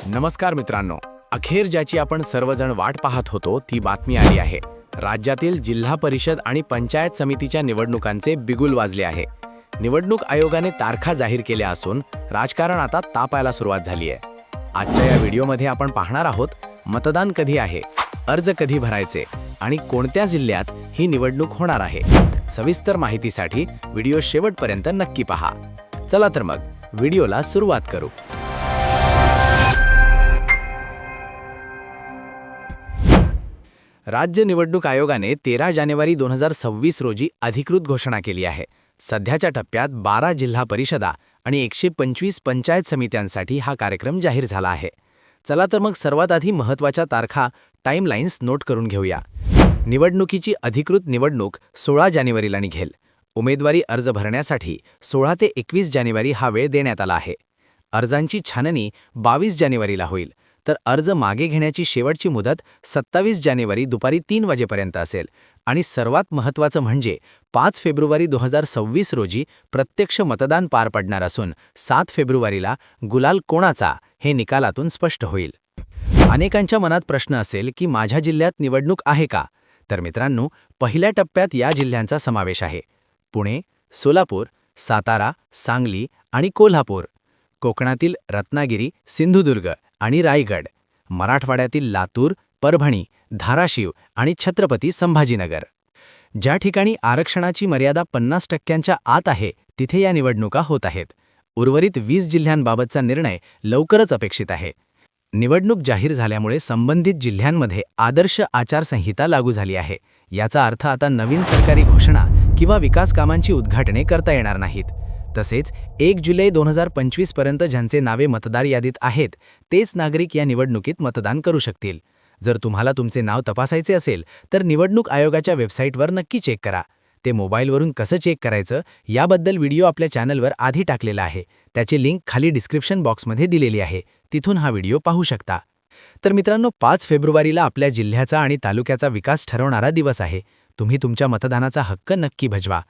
नमस्कार मित्रांनो, अखेर ज्याची आपण सर्वजण वाट पाहत होतो ती बातमी आली आहे। राज्यातील जिल्हा परिषद आणि पंचायत समितीच्या निवडणुकांचे बिगुल वाजले आहे। निवडणूक आयोगाने तारखा जाहीर केल्या असून राजकारण आता तापायला सुरुवात झाली आहे। आजच्या या व्हिडिओमध्ये आपण पाहणार आहोत मतदान कधी आहे, अर्ज कधी भरायचे आणि कोणत्या जिल्ह्यात ही निवडणूक होणार आहे। सविस्तर माहितीसाठी व्हिडिओ शेवटपर्यंत नक्की पहा। चला तर मग व्हिडिओला सुरुवात करू। राज्य निवडणूक आयोगाने 13 जानेवारी 2026 रोजी अधिकृत घोषणा केली आहे। सध्याच्या टप्प्यात 12 जिल्हा परिषदा आणि 125 पंचायत समित्यांसाठी हा कार्यक्रम जाहीर झाला आहे। चला तर मग सर्वात आधी महत्त्वाच्या तारखा टाइमलाइन्स नोट करून घेऊया। निवडणुकीची अधिकृत निवडणूक 16 जानेवारीला निघेल। उमेदवारी अर्ज भरण्यासाठी 16 ते 21 जानेवारी हा वेळ देण्यात आला आहे। अर्जांची छाननी 22 जानेवारीला होईल, तर अर्ज मागे घेण्याची शेवटची मुदत 27 जानेवारी दुपारी 3 वाजेपर्यंत असेल आणि सर्वात महत्त्वाचं म्हणजे 5 फेब्रुवारी 2026 रोजी प्रत्यक्ष मतदान पार पडणार असून 7 फेब्रुवारीला गुलाल कोणाचा हे निकालातून स्पष्ट होईल। अनेकांच्या मनात प्रश्न असेल की माझ्या जिल्ह्यात निवडणूक आहे का? तर मित्रांनो, पहिल्या टप्प्यात या जिल्ह्यांचा समावेश आहे: पुणे, सोलापूर, सातारा, सांगली आणि कोल्हापूर। कोकणातील रत्नागिरी, सिंधुदुर्ग आणि रायगड, मराठवाड्यातील लातूर, परभणी, धाराशिव आणि छत्रपती संभाजीनगर। ज्या ठिकाणी आरक्षणाची मर्यादा 50% आत आहे तिथे या निवडणुका होत आहेत। उर्वरित 20 जिल्ह्यांबाबतचा निर्णय लवकरच अपेक्षित आहे। निवडणूक जाहीर झाल्यामुळे संबंधित जिल्ह्यांमध्ये आदर्श आचारसंहिता लागू झाली आहे। याचा अर्थ आता नवीन सरकारी घोषणा किंवा विकास कामांची उद्घाटने करता येणार नाहीत। तसेच 1 जुलै 2025 पर्यंत ज्यांचे नावे मतदार यादीत आहेत तेच नागरिक या निवडणुकीत मतदान करू शकतील। जर तुम्हाला तुमचे नाव तपासायचे असेल तर निवडणूक आयोगाच्या वेबसाईटवर नक्की चेक करा। ते मोबाईलवरून कसं चेक करायचं याबद्दल व्हिडिओ आपल्या चॅनलवर आधी टाकलेला आहे। त्याची लिंक खाली डिस्क्रिप्शन बॉक्समध्ये दिलेली आहे, तिथून हा व्हिडिओ पाहू शकता। तर मित्रांनो, 5 फेब्रुवारीला आपल्या जिल्ह्याचा आणि तालुक्याचा विकास ठरवणारा दिवस आहे। तुम्ही तुमच्या मतदानाचा हक्क नक्की बजावा।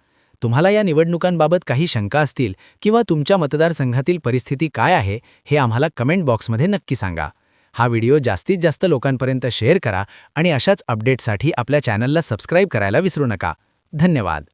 तुम्हाला या निवडणुकांबाबत काही शंका असतील किंवा तुमच्या मतदारसंघातील परिस्थिती काय आहे हे आम्हाला कमेंट बॉक्समध्ये नक्की सांगा। हा व्हिडिओ जास्तीत जास्त लोकांपर्यंत शेअर करा आणि अशाच अपडेट्ससाठी आपल्या चॅनलला सबस्क्राईब करायला विसरू नका। धन्यवाद।